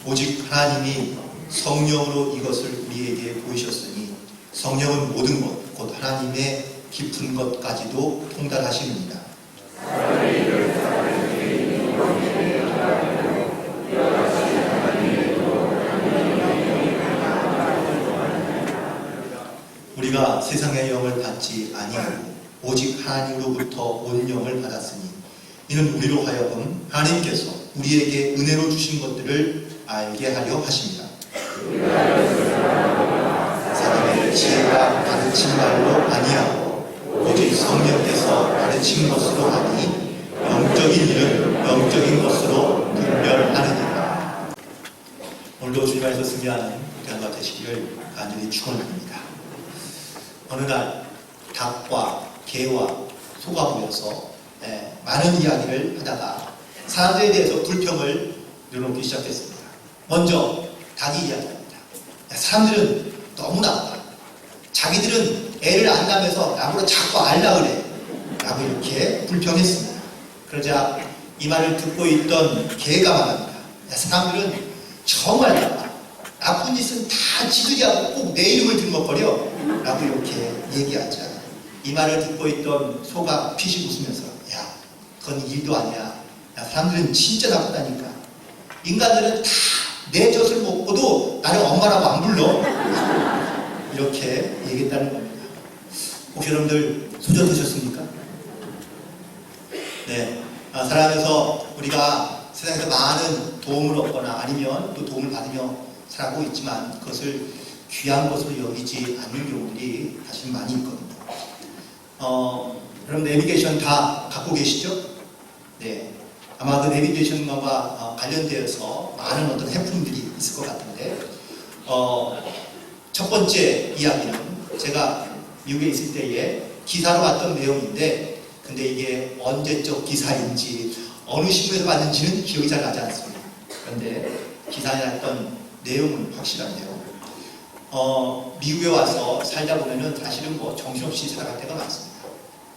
오직 하나님이 성령으로 이것을 우리에게 보이셨으니 성령은 모든 것, 곧 하나님의 깊은 것까지도 통달하시느니라. 우리가 세상의 영을 받지 아니하고 오직 하나님으로부터 온 영을 받았으니 이는 우리로 하여금 하나님께서 우리에게 은혜로 주신 것들을 알게 하려 하십니다. 사람의 지혜가 가르친 말로 아니하고 오직 성령께서 가르친 것으로 하니 영적인 일은 영적인 것으로 분별하느니라. 오늘도 주님 안에서 승리하는 우리가 되시기를 간절히 축원합니다. 어느 날 닭과 개와 소가 모여서 많은 이야기를 하다가 사람들에 대해서 불평을 내놓기 시작했습니다. 먼저 닭이 이야기합니다. 사람들은 너무 나빠. 자기들은 애를 안 낳으면서 나보고 자꾸 알라 그래 라고 이렇게 불평했습니다. 그러자 이 말을 듣고 있던 개가 말합니다. 사람들은 정말 나빠. 나쁜 짓은 다 지들이 하고 꼭 내 이름을 들먹거려 라고 이렇게 얘기하자 이 말을 듣고 있던 소가 피식 웃으면서 야 그건 일도 아니야. 야, 사람들은 진짜 나쁘다니까. 인간들은 다 내 젖을 먹고도 나를 엄마라고 안 불러 이렇게 얘기했다는 겁니다. 혹시 여러분들 소전 드셨습니까? 네, 살아가면서 우리가 세상에서 많은 도움을 얻거나 아니면 또 도움을 받으며 살아가고 있지만 그것을 귀한 것으로 여기지 않는 경우들이 사실 많이 있거든요. 여러분 내비게이션 다 갖고 계시죠? 네, 아마 그 내비게이션과 관련되어서 많은 어떤 해프닝들이 있을 것 같은데 첫 번째 이야기는 제가 미국에 있을 때에 기사로 봤던 내용인데 근데 이게 언제적 기사인지 어느 신문에서 봤는지는 기억이 잘 나지 않습니다. 그런데 기사에 났던 내용은 확실한데요. 미국에 와서 살다 보면은 사실은 뭐 정신없이 살아갈 때가 많습니다.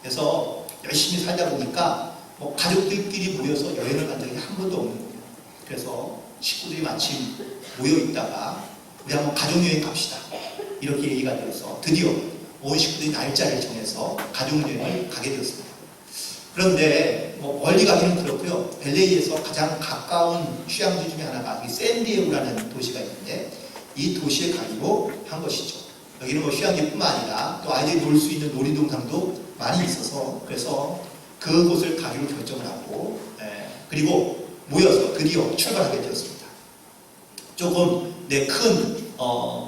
그래서 열심히 살다 보니까 뭐 가족들끼리 모여서 여행을 간 적이 한 번도 없는 거예요. 그래서 식구들이 마침 모여 있다가 우리 한번 가족여행 갑시다 이렇게 얘기가 되어서 드디어 온 식구들이 날짜를 정해서 가족여행을 가게 되었습니다. 그런데 뭐 멀리 가기는 그렇고요. LA에서 가장 가까운 휴양지 중에 하나가 샌디에고라는 도시가 있는데 이 도시에 가기로 한 것이죠. 여기는 뭐 휴양지뿐만 아니라 또 아이들이 놀 수 있는 놀이동산도 많이 있어서 그래서 그곳을 가기로 결정을 하고 그리고 모여서 드디어 출발하게 되었습니다. 조금 큰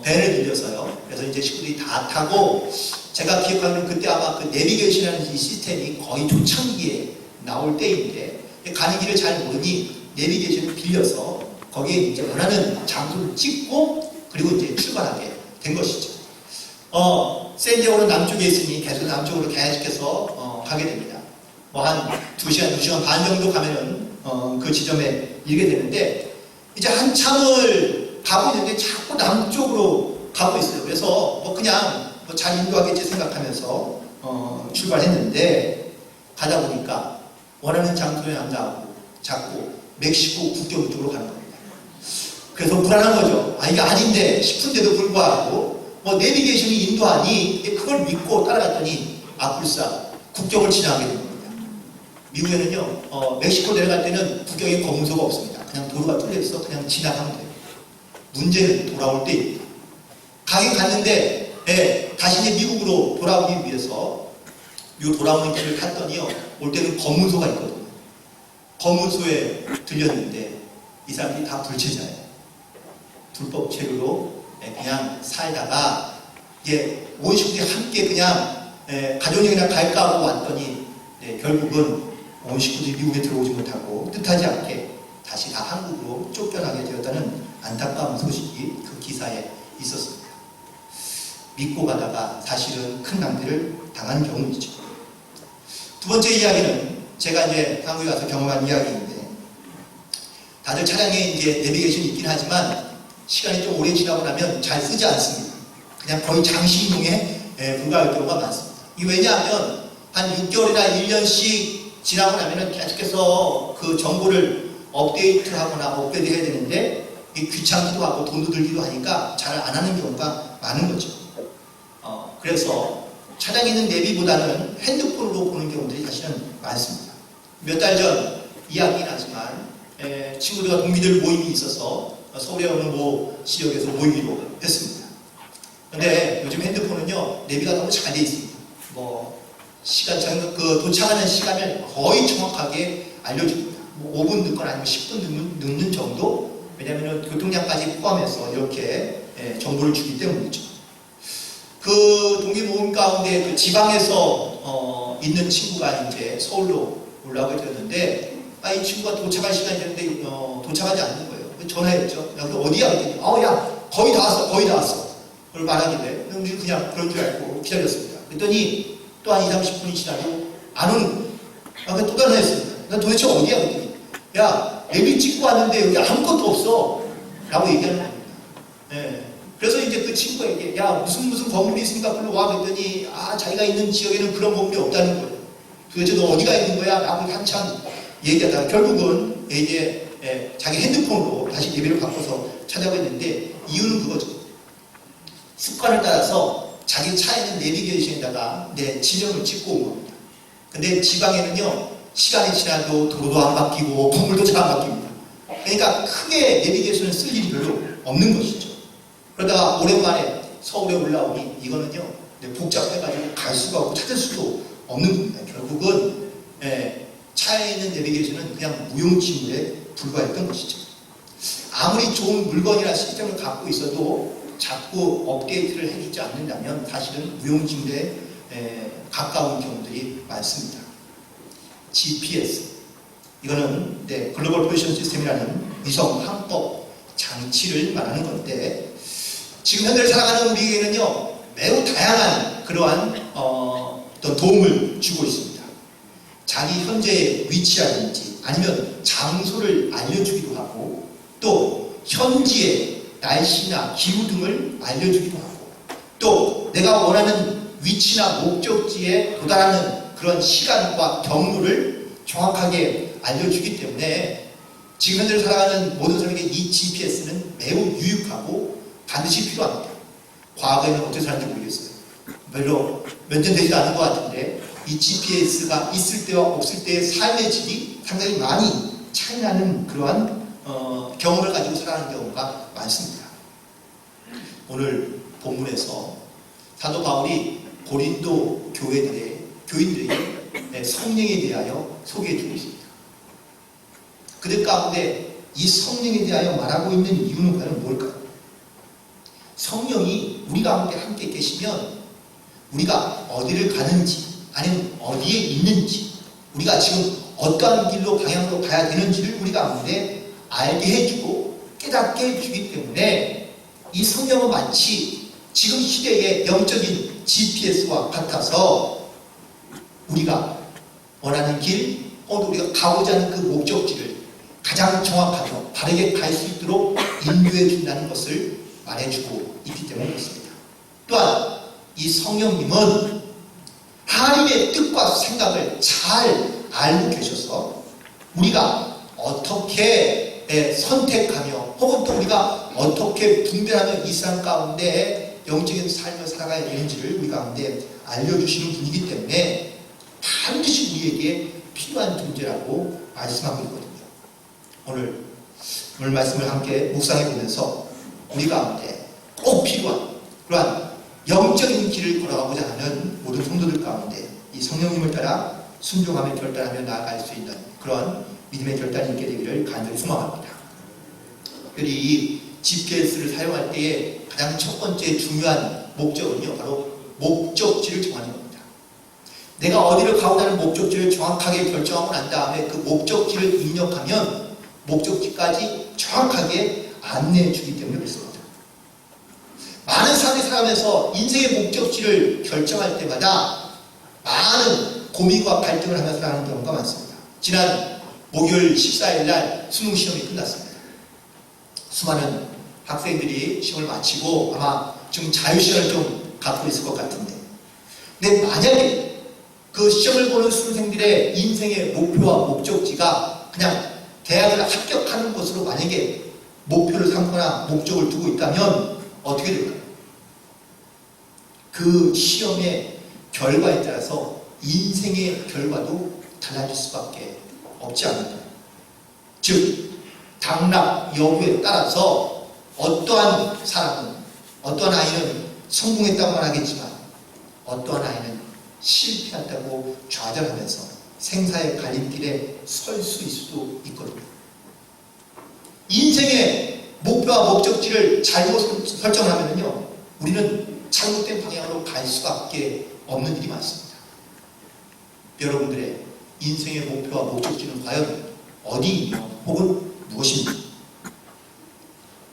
배를 빌려서요. 그래서 이제 식구들이 다 타고 제가 기억하는 그때 아마 그 내비게이션이라는 이 시스템이 거의 초창기에 나올 때인데 가는 길을 잘 모르니 내비게이션을 빌려서 거기에 이제 원하는 장소를 찍고 그리고 이제 출발하게 된 것이죠. 샌디에고는 남쪽에 있으니 계속 남쪽으로 계속해서 가게 됩니다. 뭐 한 2시간, 2시간 반 정도 가면은 그 지점에 이르게 되는데 이제 한참을 가고 있는데 자꾸 남쪽으로 가고 있어요. 그래서 뭐 그냥 뭐 잘 인도하겠지 생각하면서 출발했는데 가다 보니까 원하는 장소에 안 가고 자꾸 멕시코 국경 쪽으로 가는 겁니다. 그래서 불안한 거죠. 아 이게 아닌데 싶은데도 불구하고 뭐 내비게이션이 인도하니 그걸 믿고 따라갔더니 아뿔싸 국경을 지나가게 됩니다. 미국에는요 멕시코 내려갈 때는 국경에 검문소가 없습니다. 그냥 도로가 뚫려 있어 그냥 지나가면 돼요. 문제는 돌아올 때입니다. 가긴 갔는데 다시 이제 미국으로 돌아오기 위해서 이 돌아오는 길을 갔더니요 올 때는 검문소가 있거든요. 검문소에 들렸는데 이 사람들이 다 불체자예요. 불법 체류로 그냥 살다가 이제 온 식구들이 함께 그냥 가족여행이나 갈까 하고 왔더니 결국은 온 식구들이 미국에 들어오지 못하고 뜻하지 않게 다시 다 한국으로 쫓겨나게 되었다는 안타까운 소식이 그 기사에 있었습니다. 믿고 가다가 사실은 큰 낭비를 당한 경우이죠. 두 번째 이야기는 제가 이제 한국에 와서 경험한 이야기인데 다들 차량에 이제 내비게이션이 있긴 하지만 시간이 좀 오래 지나고 나면 잘 쓰지 않습니다. 그냥 거의 장시용에 불과할 경우가 많습니다. 이게 왜냐하면 한 6개월이나 1년씩 지나고 나면은 계속해서 그 정보를 업데이트하거나 업그레이드 해야 되는데 이게 귀찮기도 하고 돈도 들기도 하니까 잘 안 하는 경우가 많은 거죠. 그래서 차량에 있는 내비보다는 핸드폰으로 보는 경우들이 사실은 많습니다. 몇 달 전 이야기긴 하지만 친구들과 동기들 모임이 있어서 서울에 오는 지역에서 모이기로 했습니다. 근데 요즘 핸드폰은요 내비가 너무 잘 돼 있습니다. 도착하는 시간을 거의 정확하게 알려줍니다. 5분 늦거나 아니면 10분 늦는 정도. 왜냐하면 교통량까지 포함해서 이렇게 정보를 주기 때문이죠. 그 동기 모임 가운데 그 지방에서 있는 친구가 이제 서울로 올라오게 되었는데, 이 친구가 도착할 시간이 됐는데 도착하지 않는 거예요. 전화했죠. 야, 어디야? 그랬더니 야, 거의 다 왔어, 거의 다 왔어. 그걸 말하길래 우리 그냥 그런 줄 알고 기다렸습니다. 그랬더니 또 한 20-30분이 지나도 안 오는 거예요. 또 전화했습니다. 난 도대체 어디야? 그랬더니 야, 내비 찍고 왔는데 여기 아무것도 없어 라고 얘기하는 겁니다. 그래서 이제 그 친구에게 야, 무슨 건물이 있으니까 불러 와 그랬더니 자기가 있는 지역에는 그런 건물이 없다는 거예요. 도대체 너 어디가 있는 거야? 라고 한참 얘기하다가 결국은 이제 자기 핸드폰으로 다시 예배를 바꿔서 찾아봤는데, 이유는 그거죠. 습관을 따라서 자기 차에 있는 내비게이션에다가 내 지명을 찍고 온 겁니다. 근데 지방에는요 시간이 지나도 도로도 안 바뀌고 건물도 잘 안 바뀝니다. 그러니까 크게 내비게이션을 쓸 일이 별로 없는 것이죠. 그러다가 오랜만에 서울에 올라오니 이거는요 복잡해가지고 갈 수가 없고 찾을 수도 없는 겁니다. 결국은 차에 있는 내비게이션은 그냥 무용지물에 불과했던 것이죠. 아무리 좋은 물건이나 시스템을 갖고 있어도 자꾸 업데이트를 해주지 않는다면 사실은 무용지물에 가까운 경우들이 많습니다. GPS, 이거는 글로벌 포지션 시스템이라는 위성 항법 장치를 말하는 건데, 지금 현대를 살아가는 우리에게는요 매우 다양한 그러한 어떤 도움을 주고 있습니다. 자기 현재의 위치라든지 아니면 장소를 알려주기도 하고, 또 현지의 날씨나 기후 등을 알려주기도 하고, 또 내가 원하는 위치나 목적지에 도달하는 그런 시간과 경로를 정확하게 알려주기 때문에 지금 현재를 살아가는 모든 사람에게 이 GPS는 매우 유익하고 반드시 필요합니다. 과거에는 어떻게 살았는지 모르겠어요. 별로 몇 년 되지도 않은 것 같은데 이 GPS가 있을 때와 없을 때의 삶의 질이 상당히 많이 차이나는 그러한 경험을 가지고 살아가는 경우가 많습니다. 오늘 본문에서 사도 바울이 고린도 교인들에게 성령에 대하여 소개해주고 있습니다. 그들 가운데 이 성령에 대하여 말하고 있는 이유는 과연 뭘까요? 성령이 우리 가운데 함께 계시면 우리가 어디를 가는지 아니면 어디에 있는지, 우리가 지금 어떠한 길로 방향으로 가야 되는지를 우리 가운데 알게 해주고 깨닫게 해주기 때문에 이 성령은 마치 지금 시대의 영적인 GPS와 같아서 우리가 원하는 길, 우리가 가고자 하는 그 목적지를 가장 정확하게 바르게 갈 수 있도록 인도해 준다는 것을 말해주고 있기 때문에 그렇습니다. 또한 이 성령님은 하나님의 뜻과 생각을 잘 알고 계셔서 우리가 어떻게 선택하며 혹은 또 우리가 어떻게 분별하며 이 삶 가운데 영적인 삶을 살아가야 되는지를 우리 가운데 알려주시는 분이기 때문에 반드시 우리에게 필요한 존재라고 말씀하고 있거든요. 오늘 말씀을 함께 묵상해 보면서 우리 가운데 꼭 필요한 그러한 영적인 길을 걸어가고자 하는 모든 성도들 가운데 이 성령님을 따라 순종하며 결단하며 나아갈 수 있는 그런 믿음의 결단이 있게 되기를 간절히 소망합니다. 특별히 이 GPS를 사용할 때에 가장 첫 번째 중요한 목적은요, 바로 목적지를 정하는 겁니다. 내가 어디를 가고자 하는 목적지를 정확하게 결정하고 난 다음에 그 목적지를 입력하면 목적지까지 정확하게 안내해 주기 때문에 그렇습니다. 많은 사람이 살아가면서 인생의 목적지를 결정할 때마다 많은 고민과 갈등을 하면서 살아가는 경우가 많습니다. 지난 목요일 14일 날 수능 시험이 끝났습니다. 수많은 학생들이 시험을 마치고 아마 지금 자유시간을 좀 갖고 있을 것 같은데, 근데 만약에 그 시험을 보는 수능생들의 인생의 목표와 목적지가 그냥 대학을 합격하는 것으로 만약에 목표를 삼거나 목적을 두고 있다면 어떻게 될까요? 그 시험의 결과에 따라서 인생의 결과도 달라질 수밖에 없지 않습니다. 즉, 당락 여부에 따라서 어떠한 사람은, 어떠한 아이는 성공했다고 말하겠지만 어떠한 아이는 실패했다고 좌절하면서 생사의 갈림길에 설 수 있을 수도 있거든요. 인생의 목표와 목적지를 잘못 설정하면요, 우리는 잘못된 방향으로 갈 수밖에 없는 일이 많습니다. 여러분들의 인생의 목표와 목적지는 과연 어디이며 혹은 무엇입니까?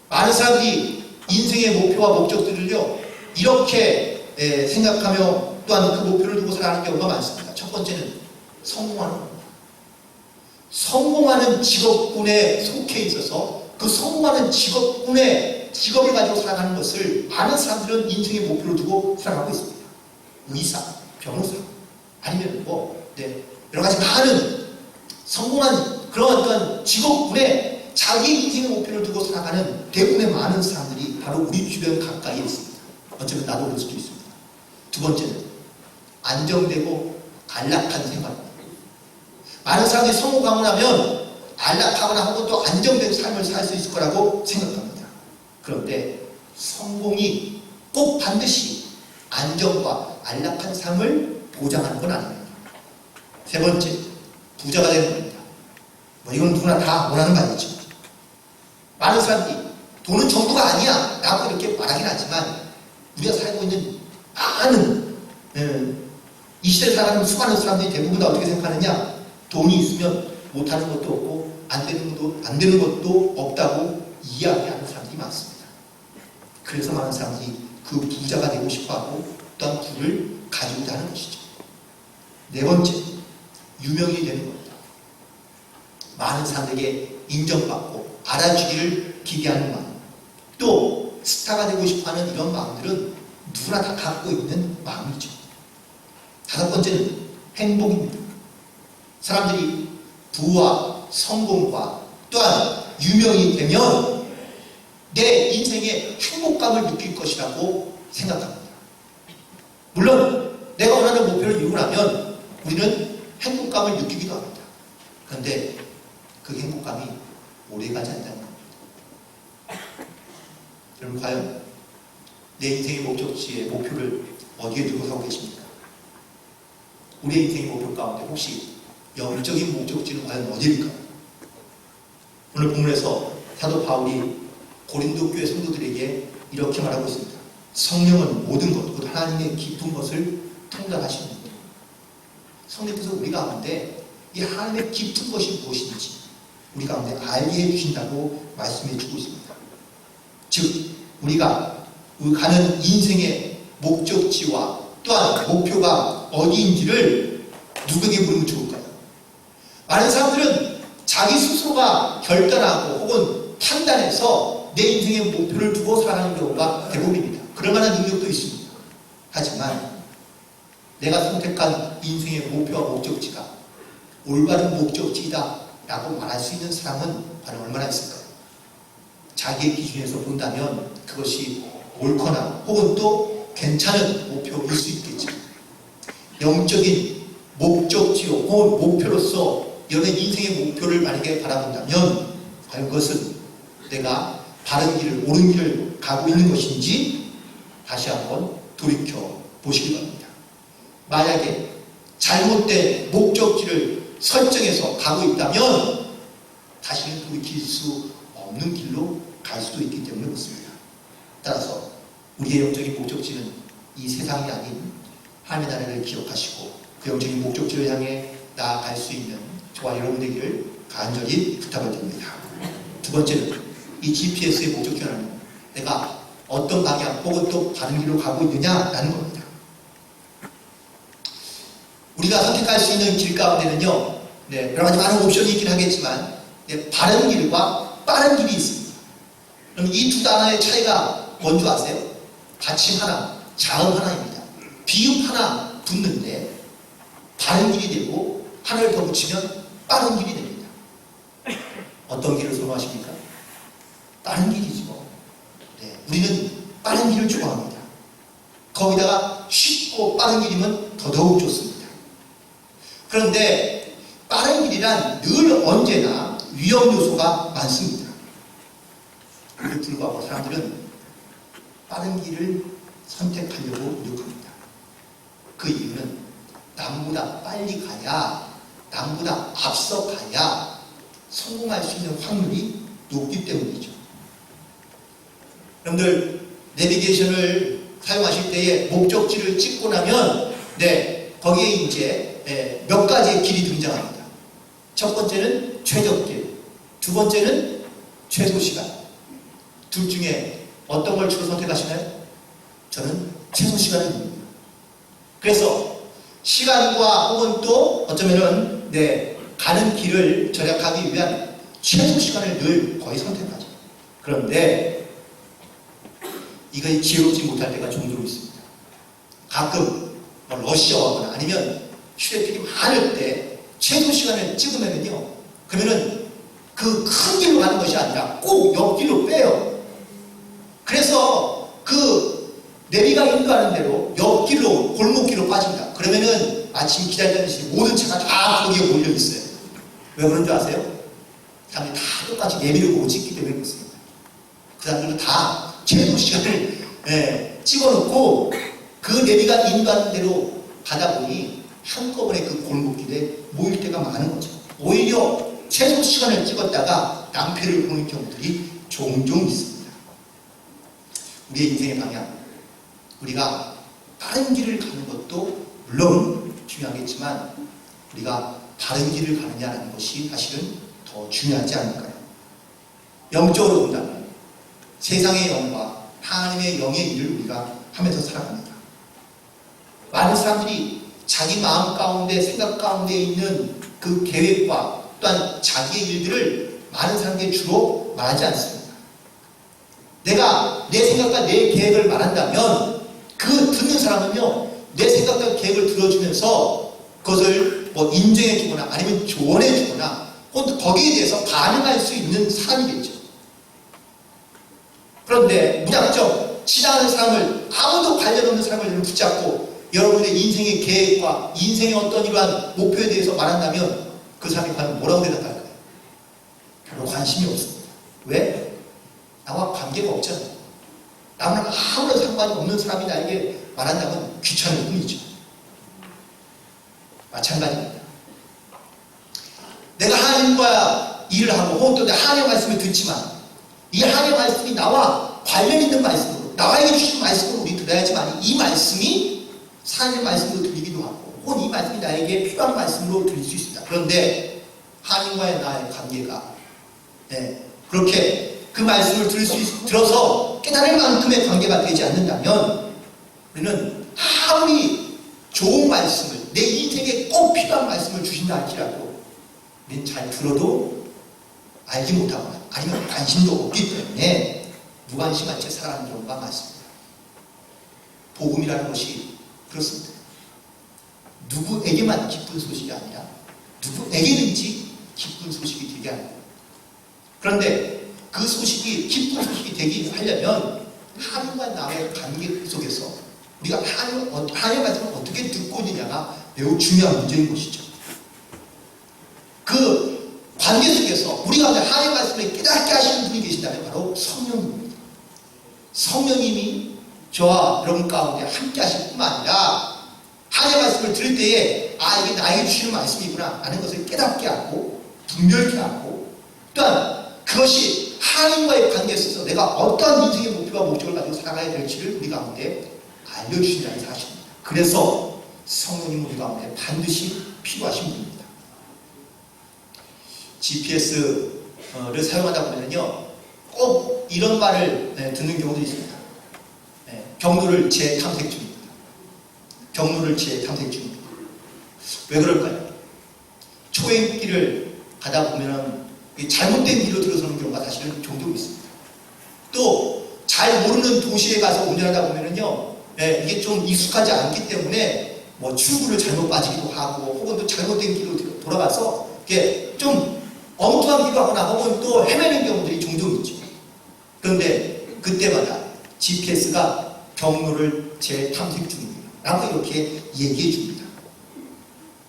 많은 사람들이 인생의 목표와 목적들을요, 이렇게 생각하며 또한 그 목표를 두고 살아가는 경우가 많습니다. 첫 번째는 성공하는 겁니다. 성공하는 직업군에 속해 있어서 그 성공하는 직업을 가지고 살아가는 것을 많은 사람들은 인생의 목표로 두고 살아가고 있습니다. 의사, 변호사, 아니면 여러 가지 많은 성공한 그런 어떤 직업군에 자기 인생의 목표를 두고 살아가는 대부분의 많은 사람들이 바로 우리 주변 가까이에 있습니다. 어쩌면 나도 그럴 수도 있습니다. 두 번째는 안정되고 안락한 생활입니다. 많은 사람들이 성공하고 나면 안락하거나 혹은 또 안정된 삶을 살 수 있을 거라고 생각합니다. 그런데 성공이 꼭 반드시 안정과 안락한 삶을 보장하는 건 아닙니다. 세 번째, 부자가 되는 겁니다. 이건 누구나 다 원하는 거 아니죠. 많은 사람들이 돈은 전부가 아니야 라고 이렇게 말하긴 하지만 우리가 살고 있는 많은 이 시대에 살아가는 수많은 사람들이 대부분 다 어떻게 생각하느냐, 돈이 있으면 못하는 것도 없고 안 되는 것도 없다고 이야기하는 사람들이 많습니다. 그래서 많은 사람들이 그 부자가 되고 싶어하고 또한 부를 가지고자 하는 것이죠. 네 번째, 유명인이 되는 겁니다. 많은 사람들에게 인정받고 알아주기를 기대하는 마음, 또 스타가 되고 싶어하는 이런 마음들은 누구나 다 갖고 있는 마음이죠. 다섯 번째는 행복입니다. 사람들이 부와 성공과 또한 유명이 되면 내 인생의 행복감을 느낄 것이라고 생각합니다. 물론 내가 원하는 목표를 이루고 나면 우리는 행복감을 느끼기도 합니다. 그런데 그 행복감이 오래가지 않다는 겁니다. 여러분, 과연 내 인생의 목적지의 목표를 어디에 두고 살고 계십니까? 우리의 인생의 목표 가운데 혹시 영적인 목적지는 과연 어디일까요? 오늘 본문에서 사도 바울이 고린도 교회 성도들에게 이렇게 말하고 있습니다. 성령은 모든 것, 곧 하나님의 깊은 것을 통달하시는 분입니다. 성령께서 우리 가운데 이 하나님의 깊은 것이 무엇인지 우리 가운데 알게 해주신다고 말씀해 주고 있습니다. 즉, 우리가 가는 인생의 목적지와 또한 목표가 어디인지를 누구에게 물으면 좋을까요? 많은 사람들은 자기 스스로가 결단하고 혹은 판단해서 내 인생의 목표를 두고 살아가는 경우가 대부분입니다. 그럴 만한 능력도 있습니다. 하지만 내가 선택한 인생의 목표와 목적지가 올바른 목적지이다 라고 말할 수 있는 사람은 과연 얼마나 있을까요? 자기의 기준에서 본다면 그것이 옳거나 혹은 또 괜찮은 목표일 수 있겠죠. 영적인 목적지요 혹은 목표로서 여러분의 인생의 목표를 만약에 바라본다면 과연 그것은 내가 바른 길을, 옳은 길을 가고 있는 것인지 다시 한번 돌이켜 보시기 바랍니다. 만약에 잘못된 목적지를 설정해서 가고 있다면 다시는 돌이킬 수 없는 길로 갈 수도 있기 때문에 그렇습니다. 따라서 우리의 영적인 목적지는 이 세상이 아닌 하나님의 나라를 기억하시고 그 영적인 목적지를 향해 나아갈 수 있는 저와 여러분 되기를 간절히 부탁을 드립니다. 두 번째는 이 GPS의 목적지는 내가 어떤 방향 혹은 또 바른 길로 가고 있느냐라는 겁니다. 우리가 선택할 수 있는 길 가운데는요, 여러 가지 많은 옵션이 있긴 하겠지만 바른 길과 빠른 길이 있습니다. 그럼 이 두 단어의 차이가 뭔지 아세요? 받침 하나, 자음 하나입니다. 비읍 하나 붙는데 바른 길이 되고 하나를 더 붙이면 빠른 길이 됩니다. 어떤 길을 선호하십니까? 빠른 길이죠. 네, 우리는 빠른 길을 좋아합니다. 거기다가 쉽고 빠른 길이면 더더욱 좋습니다. 그런데 빠른 길이란 늘 언제나 위험 요소가 많습니다. 그럼에도 불구하고 사람들은 빠른 길을 선택하려고 노력합니다. 그 이유는 남보다 빨리 가야, 남보다 앞서 가야 성공할 수 있는 확률이 높기 때문이죠. 여러분들 내비게이션을 사용하실 때에 목적지를 찍고 나면 거기에 이제 몇 가지의 길이 등장합니다. 첫 번째는 최적길, 두 번째는 최소시간. 둘 중에 어떤 걸 주로 선택하시나요? 저는 최소시간을. 그래서 시간과 혹은 또 어쩌면은 가는 길을 절약하기 위한 최소시간을 늘 거의 선택하죠. 그런데 이것이 지혜롭지 못할 때가 종종 있습니다. 가끔 러시아하거나 아니면 휴대폰이 많을 때 최소시간을 찍으면요, 그러면은 그 큰 길로 가는 것이 아니라 꼭 옆길로 빼요. 그래서 그 내비가 인도하는 대로 옆길로, 골목길로 빠집니다. 그러면은 아침 기다리듯이 모든 차가 다 거기에 몰려 있어요. 왜 그런 줄 아세요? 사람들이 다 똑같이 내비를 보고 찍기 때문에 그렇습니다. 그 사람들은 다 최소 시간을 찍어놓고 그 내비가 인도하는 대로 가다 보니 한꺼번에 그 골목길에 모일 때가 많은 거죠. 오히려 최소 시간을 찍었다가 낭패를 보는 경우들이 종종 있습니다. 우리의 인생의 방향, 우리가 빠른 길을 가는 것도 물론 중요하겠지만 우리가 바른 길을 가느냐는 것이 사실은 더 중요하지 않을까요? 영적으로 본다면 세상의 영과 하나님의 영의 일을 우리가 하면서 살아갑니다. 많은 사람들이 자기 마음 가운데, 생각 가운데 있는 그 계획과 또한 자기의 일들을 많은 사람들이 주로 말하지 않습니다. 내가 내 생각과 내 계획을 말한다면 그 듣는 사람은요, 내 생각과 계획을 들어주면서 그것을 인정해주거나 아니면 조언해주거나 혹은 거기에 대해서 반응할 수 있는 사람이겠죠. 그런데 무작정 지나가는 사람을, 아무도 관련 없는 사람을 붙잡고 여러분의 인생의 계획과 인생의 어떤 이러한 목표에 대해서 말한다면 그 사람이 과연 뭐라고 대답할까요? 별로 관심이 없습니다. 왜? 나와 관계가 없잖아요. 나랑 아무런 상관이 없는 사람이 나에게 말한다면 귀찮을 뿐이죠. 마찬가지입니다. 내가 하나님과 일을 하고 혹은 또 하나님의 말씀을 듣지만 이 하나님의 말씀이 나와 관련 있는 말씀으로, 나에게 주신 말씀으로 우리 들어야지만 이 말씀이 하나님의 말씀으로 들리기도 하고 혹은 이 말씀이 나에게 필요한 말씀으로 들릴 수 있습니다. 그런데 하나님과의 나의 관계가 그렇게 그 말씀을 들어서 깨달을 만큼의 관계가 되지 않는다면 우리는 아무리 좋은 말씀을, 내 인생에 꼭 필요한 말씀을 주신다 할지라도 우리는 잘 들어도 알지 못하거나 아니면 관심도 없기 때문에 무관심한 채 살아가는 경우가 많습니다. 복음이라는 것이 그렇습니다. 누구에게만 기쁜 소식이 아니라 누구에게든지 기쁜 소식이 되게 합니다. 그런데 그 소식이 기쁜 소식이 되게 하려면 하나님과 나의 관계 속에서 우리가 하나님의 말씀을 어떻게 듣고 있느냐가 매우 중요한 문제인 것이죠. 그 관계 속에서 우리가 하나님의 말씀을 깨닫게 하시는 분이 계신다면 바로 성령님입니다. 성령님이 저와 여러분 가운데 함께 하실 뿐만 아니라 하나님의 말씀을 들을 때에 이게 나에게 주시는 말씀이구나 라는 것을 깨닫게 하고 분별케 하고 또한 그것이 하나님과의 관계에 있어서 내가 어떠한 인생의 목표와 목적을 가지고 살아가야 될지를 우리 가운데 알려주신다는 사실입니다. 그래서 성령님 우리 가운데 반드시 필요하신 분입니다. GPS를 사용하다 보면요, 꼭 이런 말을 듣는 경우도 있습니다. 경로를 재탐색 중입니다. 경로를 재탐색 중입니다. 왜 그럴까요? 초행길을 가다 보면 잘못된 길로 들어서는 경우가 사실은 종종 있습니다. 또 잘 모르는 도시에 가서 운전하다 보면은요, 이게 좀 익숙하지 않기 때문에 출구를 잘못 빠지기도 하고 혹은 또 잘못된 길로 돌아가서 이게 좀 엉뚱한 길로 하거나 혹은 또 헤매는 경우들이 종종 있죠. 그런데 그때마다 GPS가 경로를 재탐색 중입니다 라고 이렇게 얘기해 줍니다.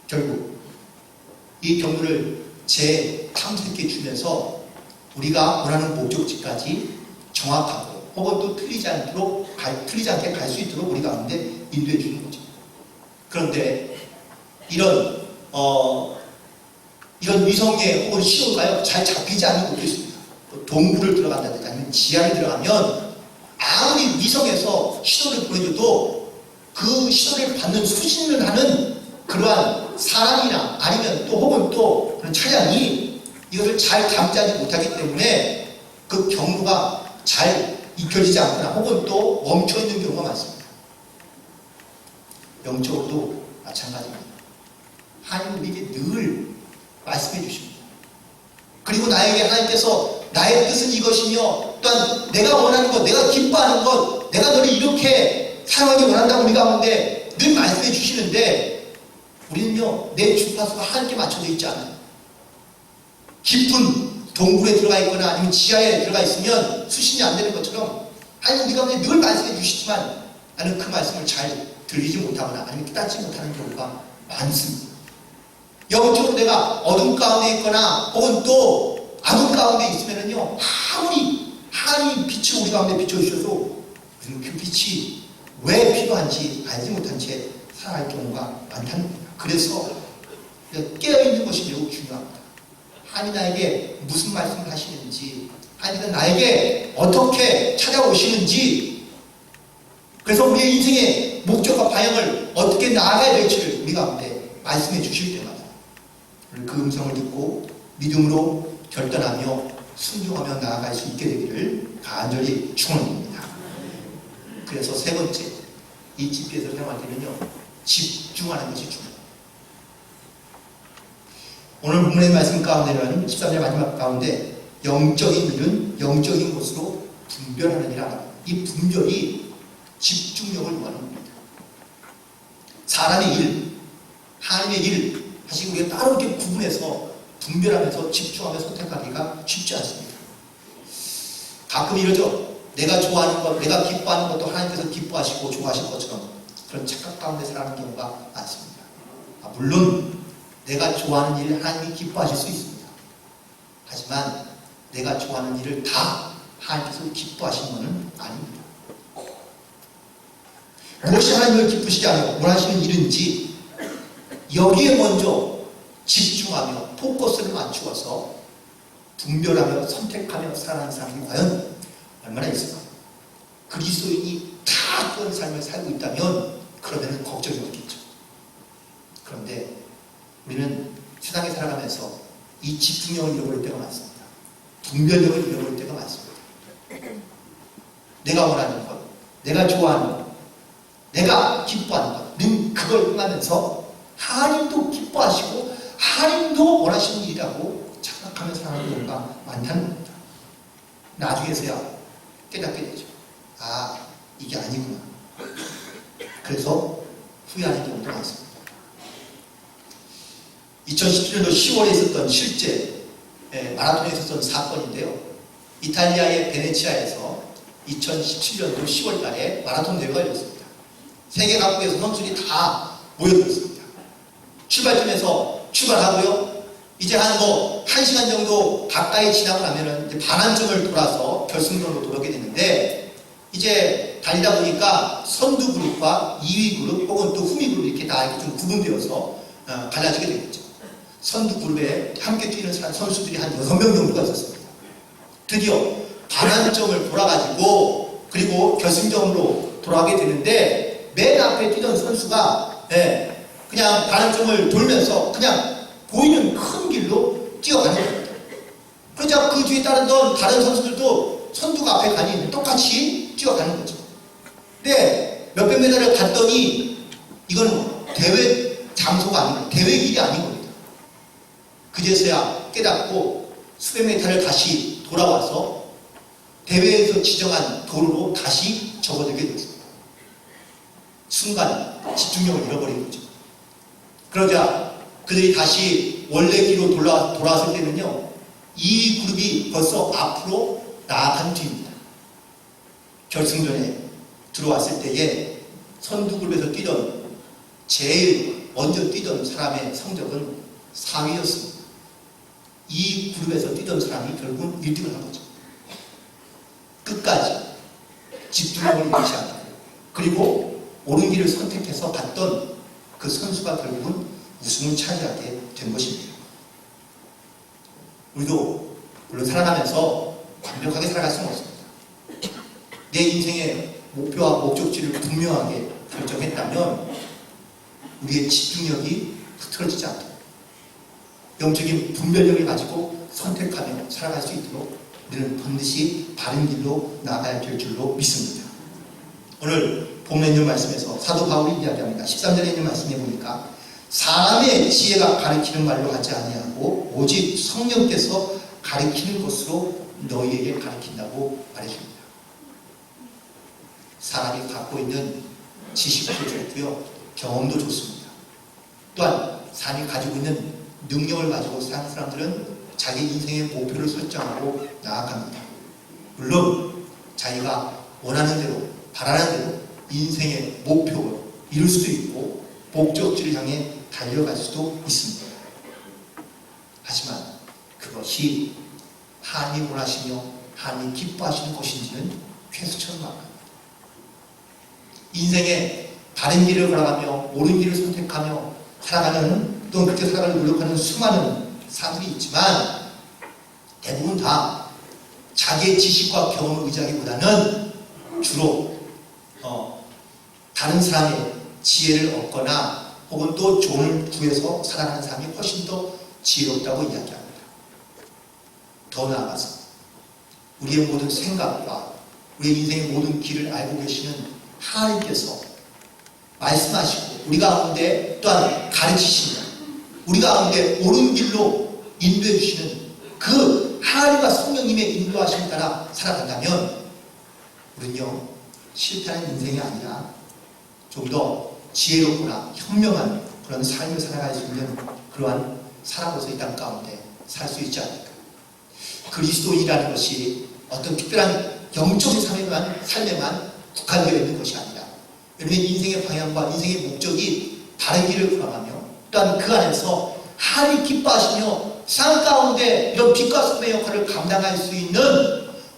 결국 이 경로를 재탐색해 주면서 우리가 원하는 목적지까지 정확하고 혹은 또 틀리지 않게 갈 수 있도록 우리 가운데 인도해 주는 거죠. 그런데 이런 위성에 혹은 신호가요 잘 잡히지 않는 것도 있습니다. 동굴을 들어간다든지 아니면 지하에 들어가면 아무리 위성에서 신호를 보내줘도 그 신호를 받는 수신을 하는 그러한 사람이나 아니면 또 혹은 또 그런 차량이 이것을 잘 감지하지 못하기 때문에 그 경로가 잘 익혀지지 않거나 혹은 또 멈춰있는 경우가 많습니다. 영적으로도 마찬가지입니다. 하나님은 우리에게 늘 말씀해 주십니다. 그리고 나에게 하나님께서 나의 뜻은 이것이며 또한 내가 원하는 것, 내가 기뻐하는 것, 내가 너를 이렇게 사랑하기 원한다고 우리 가운데 늘 말씀해 주시는데 우리는요 내 주파수가 하나님께 맞춰져 있지 않아요. 깊은 동굴에 들어가 있거나 아니면 지하에 들어가 있으면 수신이 안 되는 것처럼 하나님 우리 가운데 늘 말씀해 주시지만 나는 그 말씀을 잘 들리지 못하거나 아니면 깨닫지 못하는 경우가 많습니다. 영적으로 내가 어둠 가운데 있거나 혹은 또 암흑 가운데 있으면은요 아무리 하나님이 빛을 우리 가운데 비춰주셔도 우리는 그 빛이 왜 필요한지 알지 못한 채 살아갈 경우가 많다는 겁니다. 그래서 깨어있는 것이 매우 중요합니다. 하나님 나에게 무슨 말씀을 하시는지, 하나님은 나에게 어떻게 찾아오시는지, 그래서 우리의 인생의 목적과 방향을 어떻게 나아가야 될지를 우리 가운데 말씀해 주실 때마다 그 음성을 듣고 믿음으로 결단하며 순종하며 나아갈 수 있게 되기를 간절히 축원합니다. 그래서 세 번째, 이 GPS를 사용할 때는요 집중하는 것이 중요합니다. 오늘 본문의 말씀 가운데는 13절 마지막 가운데 영적인 일은 영적인 것으로 분별하느니라. 이 분별이 집중력을 요하는 겁니다. 사람의 일, 하나님의 일 사실 우리가 따로 이렇게 구분해서 분별하면서 집중하며 선택하기가 쉽지 않습니다. 가끔 이러죠. 내가 좋아하는 것, 내가 기뻐하는 것도 하나님께서 기뻐하시고 좋아하실 것처럼 그런 착각 가운데 살아가는 경우가 많습니다. 물론 내가 좋아하는 일을 하나님이 기뻐하실 수 있습니다. 하지만 내가 좋아하는 일을 다 하나님께서 기뻐하시는 것은 아닙니다. 무엇이 하나님을 기쁘시게 하며 원하시는 일인지 여기에 먼저 집중하며 포커스를 맞추어서 분별하며 선택하며 살아가는 사람이 과연 얼마나 있을까? 그리스도인이 다 그런 삶을 살고 있다면 그러면 걱정이 없겠죠. 그런데 우리는 세상에 살아가면서 이 집중력을 잃어버릴 때가 많습니다. 분별력을 잃어버릴 때가 많습니다. 내가 원하는 것, 내가 좋아하는 것, 내가 기뻐하는 것, 는 그걸 행하면서 하나님도 기뻐하시고 하나님도 원하시는 일이라고 착각하며 살아가는 경우가 많다는 겁니다. 나중에서야 깨닫게 되죠. 아, 이게 아니구나. 그래서 후회하는 경우도 많습니다. 2017년도 10월에 있었던 실제 마라톤에 있었던 사건인데요. 이탈리아의 베네치아에서 2017년도 10월 달에 마라톤 대회가 열렸습니다. 세계 각국에서 선수들이 다 모여들었습니다. 출발점에서 출발하고요. 이제 한 1시간 정도 가까이 지나고 나면은 이제 반환점을 돌아서 결승전으로 돌아오게 되는데 이제 달리다 보니까 선두 그룹과 2위 그룹 혹은 또 후미 그룹 이렇게 다 이렇게 좀 구분되어서 갈라지게 되겠죠. 선두 그룹에 함께 뛰는 선수들이 한 6명 정도가 있었습니다. 드디어 반환점을 돌아가지고 그리고 결승점으로 돌아가게 되는데 맨 앞에 뛰던 선수가 그냥 반환점을 돌면서 그냥 보이는 큰 길로 뛰어가는 겁니다. 그러자 그 뒤에 따르던 다른 선수들도 선두가 앞에 가니 똑같이 뛰어가는 거죠. 근데 몇백 메달을 갔더니 이건 대회 장소가 아니고 대회 길이 아닌 겁니다. 그제서야 깨닫고 수백 메달을 다시 돌아와서 대회에서 지정한 도로로 다시 접어들게 됐습니다. 순간 집중력을 잃어버린 거죠. 그러자 그들이 다시 원래 길로 돌아왔을 때는요, 이 그룹이 벌써 앞으로 나아간 뒤입니다. 결승전에 들어왔을 때에 선두그룹에서 뛰던 제일 먼저 뛰던 사람의 성적은 4위였습니다. 이 그룹에서 뛰던 사람이 결국은 1등을 한 거죠. 끝까지 집중력을 잃지 않고 그리고 옳은 길을 선택해서 갔던 그 선수가 결국은 우승을 차지하게 된 것입니다. 우리도 물론 살아가면서 완벽하게 살아갈 수는 없습니다. 내 인생의 목표와 목적지를 분명하게 결정했다면 우리의 집중력이 흐트러지지 않도록 영적인 분별력을 가지고 선택하며 살아갈 수 있도록 우리는 반드시 바른 길로 나아가야 될 줄로 믿습니다. 오늘 본문에 있는 말씀에서 사도 바울이 이야기합니다. 13절에 있는 말씀에 보니까 사람의 지혜가 가르치는 말로 하지 아니하고 오직 성령께서 가르치는 것으로 너희에게 가르친다고 말해줍니다. 사람이 갖고 있는 지식도 좋고요, 경험도 좋습니다. 또한 사람이 가지고 있는 능력을 가지고 사는 사람들은 자기 인생의 목표를 설정하고 나아갑니다. 물론 자기가 원하는 대로, 바라는 대로 인생의 목표를 이룰 수도 있고 목적지를 향해 달려갈 수도 있습니다. 하지만 그것이 하나님이 원하시며 하나님이 기뻐하시는 것인지는 쾌수처럼 말합니다. 인생의 바른 길을 걸어가며 옳은 길을 선택하며 살아가는, 또 그렇게 살아가려 노력하는 수많은 사람들이 있지만 대부분 다 자기의 지식과 경험을 의지하기보다는 주로 다른 사람의 지혜를 얻거나 혹은 또 조언을 구해서 살아가는 사람이 훨씬 더 지혜롭다고 이야기합니다. 더 나아가서 우리의 모든 생각과 우리의 인생의 모든 길을 알고 계시는 하나님께서 말씀하시고 우리 가운데 또한 가르치시며 우리 가운데 옳은 길로 인도해 주시는 그 하나님과 성령님의 인도하심에 따라 살아간다면 우리는요 실패하는 인생이 아니라 좀 더 지혜롭거나 현명한 그런 삶을 살아갈 수 있는 그러한 사람으로서 이 땅 가운데 살 수 있지 않을까. 그리스도인이라는 것이 어떤 특별한 영적인 삶에만 국한되어 있는 것이 아니라 여러분의 인생의 방향과 인생의 목적이 다른 길을 걸어가며 또한 그 안에서 하나님이 기뻐하시며 삶 가운데 이런 빛과 소금의 역할을 감당할 수 있는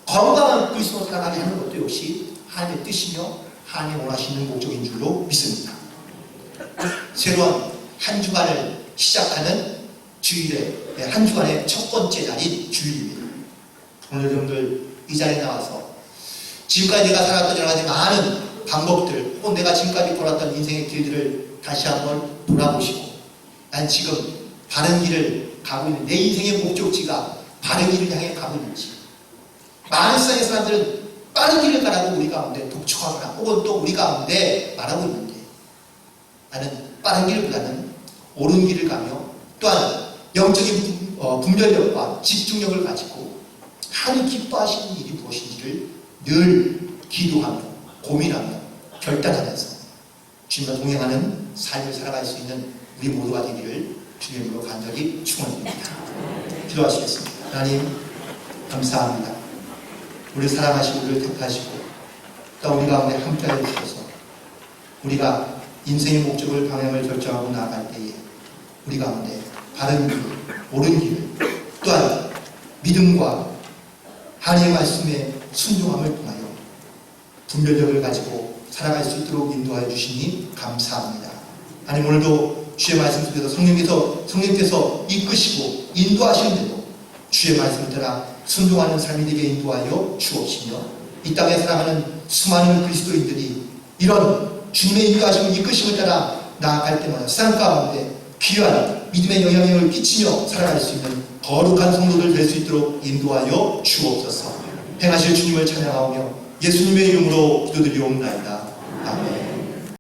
건강한 그리스도로 살아가게 하는 것도 역시 하나님의 뜻이며 하나님이 원하시는 목적인 줄로 믿습니다. 새로운 한 주간을 시작하는 주일의 한 주간의 첫 번째 날인 주일입니다. 오늘 여러분들 이 자리에 나와서 지금까지 내가 살았던 여러 가지 많은 방법들 혹은 내가 지금까지 걸었던 인생의 길들을 다시 한번 돌아보시고 난 지금 바른 길을 가고 있는 내 인생의 목적지가 바른 길을 향해 가고 있는지. 많은 세상의 사람들은 빠른 길을 가라고 우리 가운데 독촉하거나 혹은 또 우리 가운데 말하고 있는데 나는 빠른 길보다는 옳은 길을 가며 또한 영적인 분별력과 집중력을 가지고 하나님 기뻐하시는 일이 무엇인지를 늘 기도하며 고민하며 결단하면서 주님과 동행하는 삶을 살아갈 수 있는 우리 모두가 되기를 주님으로 간절히 축원드립니다. 기도하시겠습니다. 하나님 감사합니다. 우리 사랑하시고 우리를 택하시고 또 우리 가운데 함께하여 주셔서 우리가 인생의 목적을 방향을 결정하고 나아갈 때에 우리 가운데 바른 길, 옳은 길 또한 믿음과 하나님의 말씀에 순종함을 통하여 분별력을 가지고 살아갈 수 있도록 인도하여 주시니 감사합니다. 하나님 오늘도 주의 말씀 속에서 성령께서 이끄시고 인도하시는 대로 주의 말씀을 따라 순종하는 삶이 되게 인도하여 주옵시며 이 땅에 살아가는 수많은 그리스도인들이 이런 주님의 인도하심을 이끄심을 따라 나아갈 때마다 세상 가운데 귀한 믿음의 영향력을 끼치며 살아갈 수 있는 거룩한 성도들 될 수 있도록 인도하여 주옵소서. 행하실 주님을 찬양하오며 예수님의 이름으로 기도드리옵나이다. 아멘.